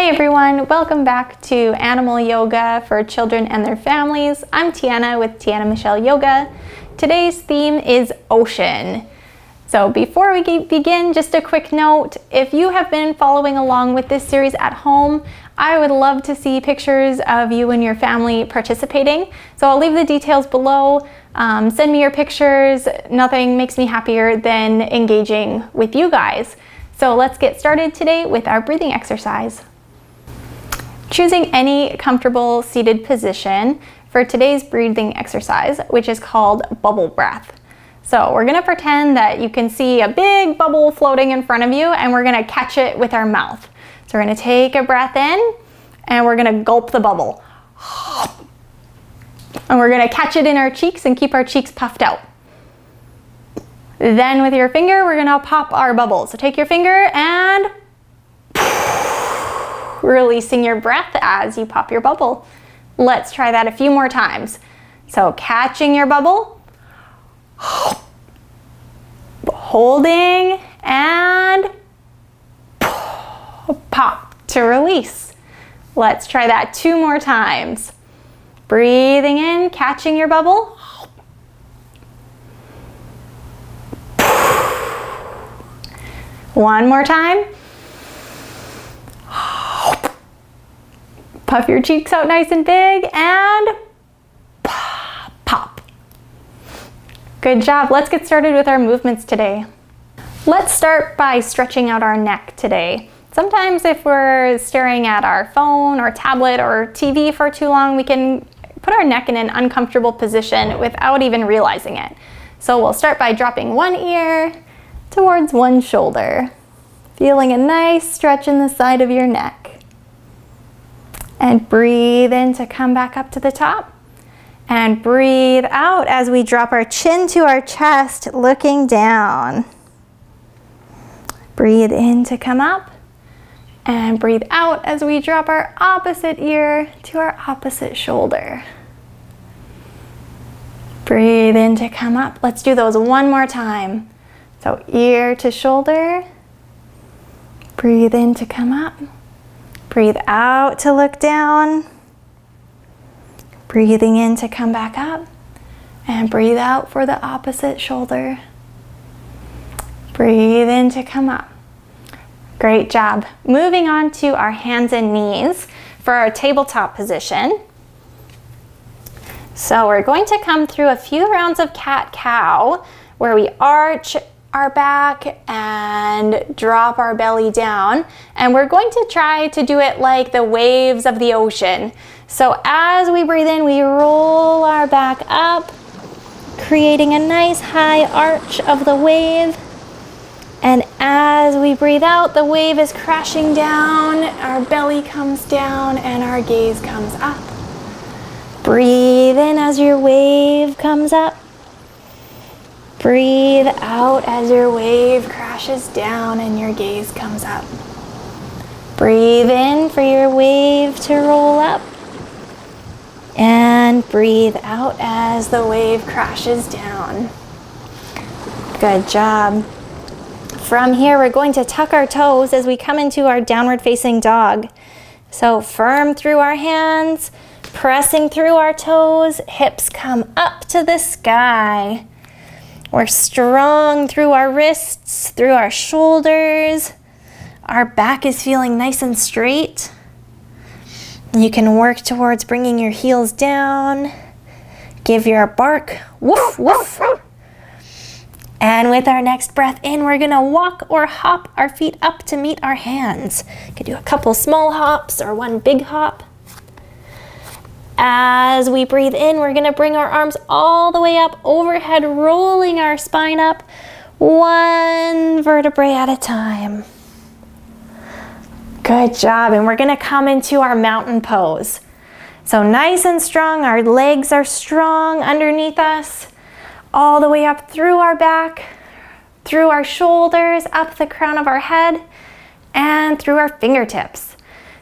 Hey everyone, welcome back to Animal Yoga for Children and Their Families. I'm Tianna with Tianna Michelle Yoga. Today's theme is ocean. So before we begin, just a quick note. If you have been following along with this series at home, I would love to see pictures of you and your family participating. So I'll leave the details below. Send me your pictures. Nothing makes me happier than engaging with you guys. So let's get started today with our breathing exercise. Choosing any comfortable seated position for today's breathing exercise, which is called bubble breath. So we're gonna pretend that you can see a big bubble floating in front of you, and we're gonna catch it with our mouth. So we're gonna take a breath in and we're gonna gulp the bubble. And we're gonna catch it in our cheeks and keep our cheeks puffed out. Then with your finger, we're gonna pop our bubble. So take your finger and releasing your breath as you pop your bubble. Let's try that a few more times. So catching your bubble, holding, and pop to release. Let's try that 2 more times. Breathing in, catching your bubble. One more time. Puff your cheeks out nice and big and pop. Good job. Let's get started with our movements today. Let's start by stretching out our neck today. Sometimes if we're staring at our phone or tablet or TV for too long, we can put our neck in an uncomfortable position without even realizing it. So we'll start by dropping one ear towards one shoulder, feeling a nice stretch in the side of your neck. And breathe in to come back up to the top. And breathe out as we drop our chin to our chest, looking down. Breathe in to come up. And breathe out as we drop our opposite ear to our opposite shoulder. Breathe in to come up. Let's do those one more time. So ear to shoulder. Breathe in to come up. Breathe out to look down. Breathing in to come back up. And breathe out for the opposite shoulder. Breathe in to come up. Great job. Moving on to our hands and knees for our tabletop position. So we're going to come through a few rounds of cat-cow where we arch our back and drop our belly down. And we're going to try to do it like the waves of the ocean. So as we breathe in, we roll our back up, creating a nice high arch of the wave. And as we breathe out, the wave is crashing down, our belly comes down, and our gaze comes up. Breathe in as your wave comes up. Breathe out as your wave crashes down and your gaze comes up. Breathe in for your wave to roll up. And breathe out as the wave crashes down. Good job. From here, we're going to tuck our toes as we come into our downward facing dog. So firm through our hands, pressing through our toes, hips come up to the sky. We're strong through our wrists, through our shoulders. Our back is feeling nice and straight. You can work towards bringing your heels down. Give your bark, woof, woof. And with our next breath in, we're gonna walk or hop our feet up to meet our hands. You could do a couple small hops or one big hop. As we breathe in, we're gonna bring our arms all the way up overhead, rolling our spine up, one vertebrae at a time. Good job, and we're gonna come into our mountain pose. So nice and strong, our legs are strong underneath us, all the way up through our back, through our shoulders, up the crown of our head, and through our fingertips.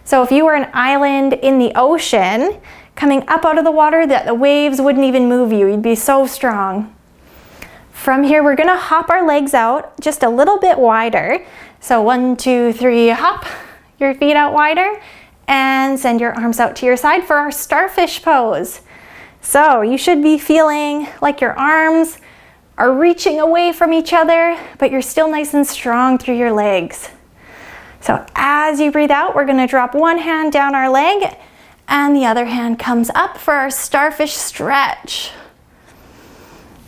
So if you were an island in the ocean, coming up out of the water, that the waves wouldn't even move you. You'd be so strong. From here, we're gonna hop our legs out just a little bit wider. So 1, 2, 3, hop. your feet out wider, and send your arms out to your side for our starfish pose. So you should be feeling like your arms are reaching away from each other, but you're still nice and strong through your legs. So as you breathe out, we're gonna drop one hand down our leg and the other hand comes up for our starfish stretch.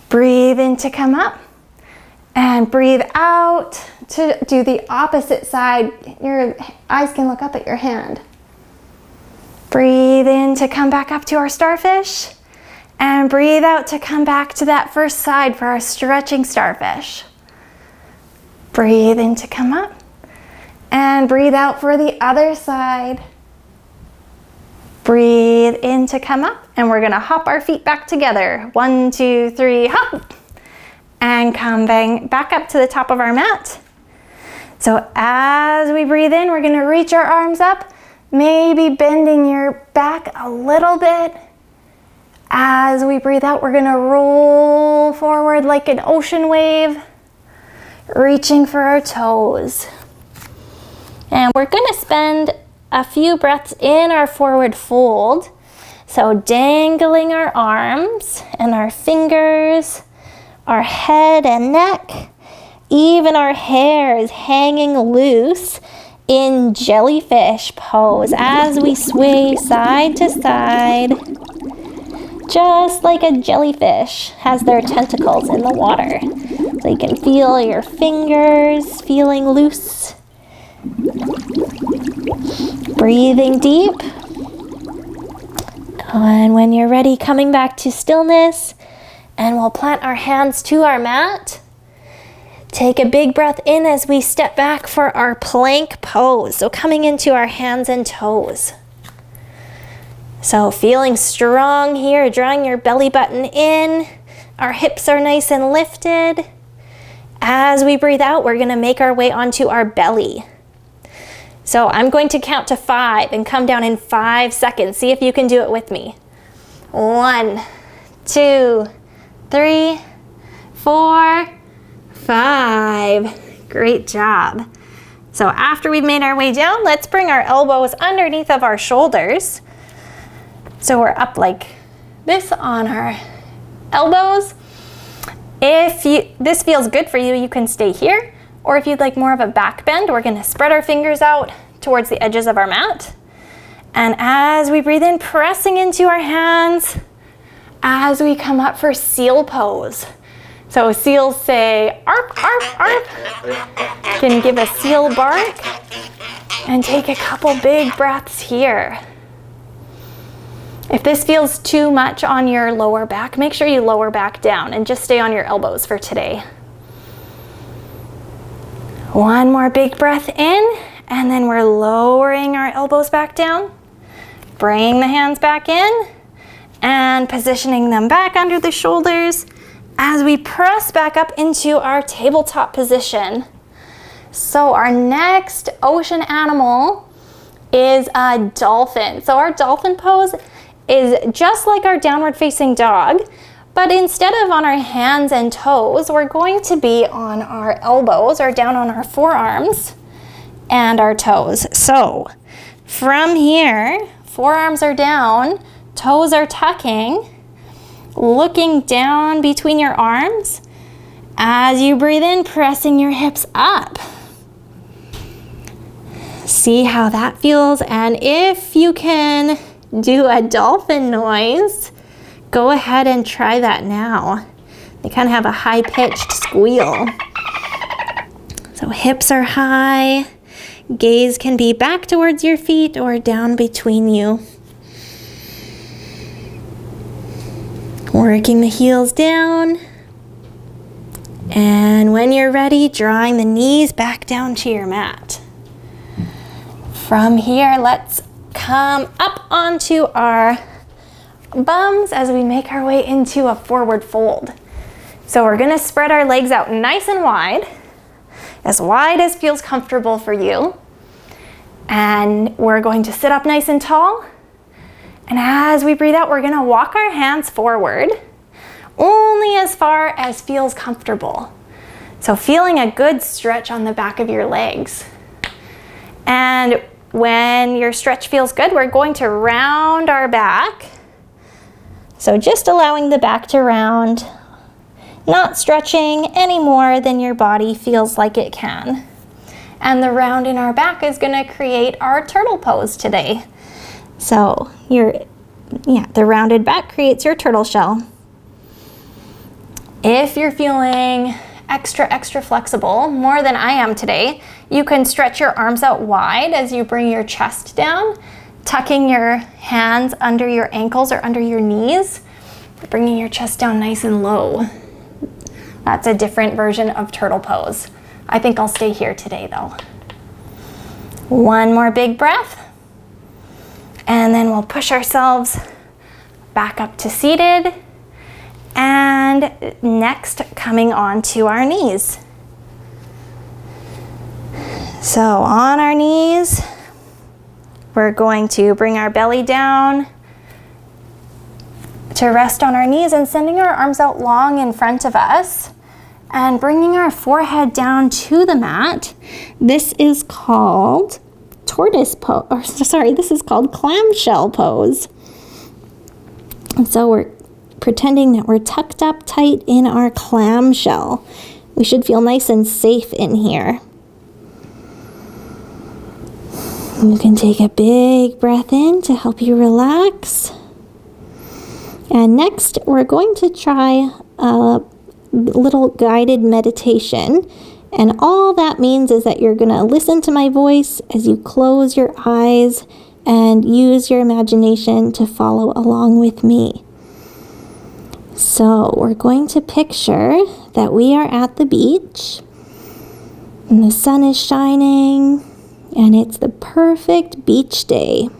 Breathe in to come up and breathe out to do the opposite side. Your eyes can look up at your hand. Breathe in to come back up to our starfish and breathe out to come back to that first side for our stretching starfish. Breathe in to come up and breathe out for the other side. Breathe in to come up and we're gonna hop our feet back together. 1, 2, 3, hop. And come back up to the top of our mat. So as we breathe in, we're gonna reach our arms up, maybe bending your back a little bit. As we breathe out, we're gonna roll forward like an ocean wave, reaching for our toes. And we're gonna spend a few breaths in our forward fold. So dangling our arms and our fingers, our head and neck, even our hair is hanging loose in jellyfish pose as we sway side to side, just like a jellyfish has their tentacles in the water. So you can feel your fingers feeling loose. Breathing deep. And when you're ready, coming back to stillness, and we'll plant our hands to our mat. Take a big breath in as we step back for our plank pose. So coming into our hands and toes. So feeling strong here, drawing your belly button in. Our hips are nice and lifted. As we breathe out, we're gonna make our way onto our belly. So I'm going to count to 5 and come down in 5 seconds. See if you can do it with me. 1, 2, 3, 4, 5. Great job. So after we've made our way down, let's bring our elbows underneath of our shoulders. So we're up like this on our elbows. If this feels good for you, you can stay here. Or if you'd like more of a back bend, we're gonna spread our fingers out towards the edges of our mat. And as we breathe in, pressing into our hands as we come up for seal pose. So seals say arp, arp, arp. Can give a seal bark and take a couple big breaths here. If this feels too much on your lower back, make sure you lower back down and just stay on your elbows for today. One more big breath in, and then we're lowering our elbows back down, bringing the hands back in, and positioning them back under the shoulders as we press back up into our tabletop position. So our next ocean animal is a dolphin. So our dolphin pose is just like our downward facing dog, but instead of on our hands and toes, we're going to be on our elbows or down on our forearms and our toes. So from here, forearms are down, toes are tucking, looking down between your arms. As you breathe in, pressing your hips up. See how that feels, and if you can do a dolphin noise, go ahead and try that now. They kind of have a high-pitched squeal. So hips are high, gaze can be back towards your feet or down between you. Working the heels down. And when you're ready, drawing the knees back down to your mat. From here, let's come up onto our bums as we make our way into a forward fold. So we're gonna spread our legs out nice and wide as feels comfortable for you. And we're going to sit up nice and tall. And as we breathe out, we're gonna walk our hands forward only as far as feels comfortable. So feeling a good stretch on the back of your legs. And when your stretch feels good, we're going to round our back. So just allowing the back to round, not stretching any more than your body feels like it can. And the round in our back is going to create our turtle pose today. So the rounded back creates your turtle shell. If you're feeling extra flexible, more than I am today, you can stretch your arms out wide as you bring your chest down, tucking your hands under your ankles or under your knees, bringing your chest down nice and low. That's a different version of turtle pose. I think I'll stay here today though. One more big breath, and then we'll push ourselves back up to seated. And next, coming onto our knees. So on our knees, we're going to bring our belly down to rest on our knees and sending our arms out long in front of us and bringing our forehead down to the mat. This is called this is called clamshell pose. And so we're pretending that we're tucked up tight in our clamshell. We should feel nice and safe in here. You can take a big breath in to help you relax. And next, we're going to try a little guided meditation. And all that means is that you're going to listen to my voice as you close your eyes and use your imagination to follow along with me. So we're going to picture that we are at the beach and the sun is shining and it's the perfect beach day.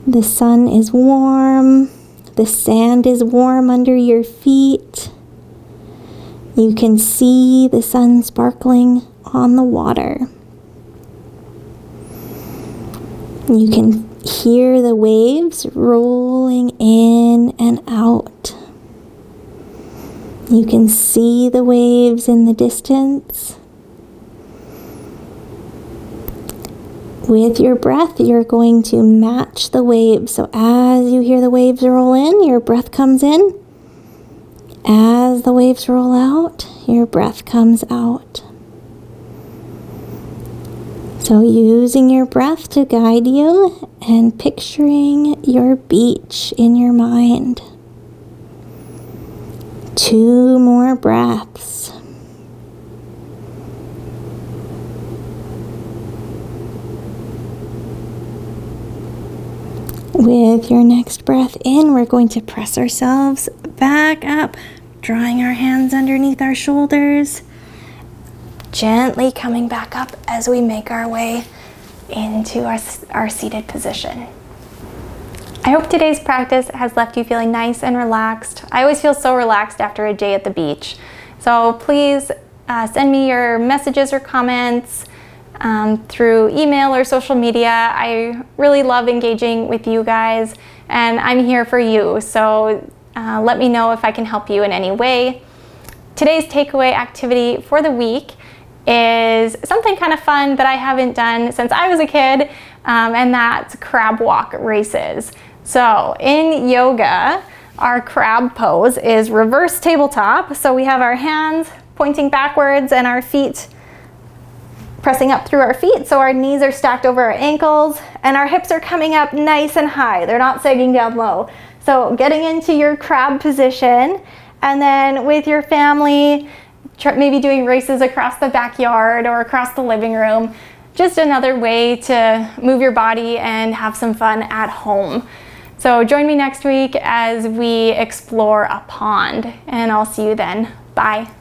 The sun is warm, the sand is warm under your feet. You can see the sun sparkling on the water. You can hear the waves rolling in and out. You can see the waves in the distance. With your breath, you're going to match the waves. So as you hear the waves roll in, your breath comes in. As the waves roll out, your breath comes out. So using your breath to guide you and picturing your beach in your mind. 2 more breaths. With your next breath in, we're going to press ourselves back up, drawing our hands underneath our shoulders, gently coming back up as we make our way into our seated position. I hope today's practice has left you feeling nice and relaxed. I always feel so relaxed after a day at the beach. So please send me your messages or comments through email or social media. I really love engaging with you guys, and I'm here for you. So let me know if I can help you in any way. Today's takeaway activity for the week is something kind of fun that I haven't done since I was a kid, and that's crab walk races. So in yoga, our crab pose is reverse tabletop. So we have our hands pointing backwards and our feet pressing up through our feet. So our knees are stacked over our ankles and our hips are coming up nice and high. They're not sagging down low. So getting into your crab position, and then with your family, maybe doing races across the backyard or across the living room. Just another way to move your body and have some fun at home. So join me next week as we explore a pond, and I'll see you then. Bye.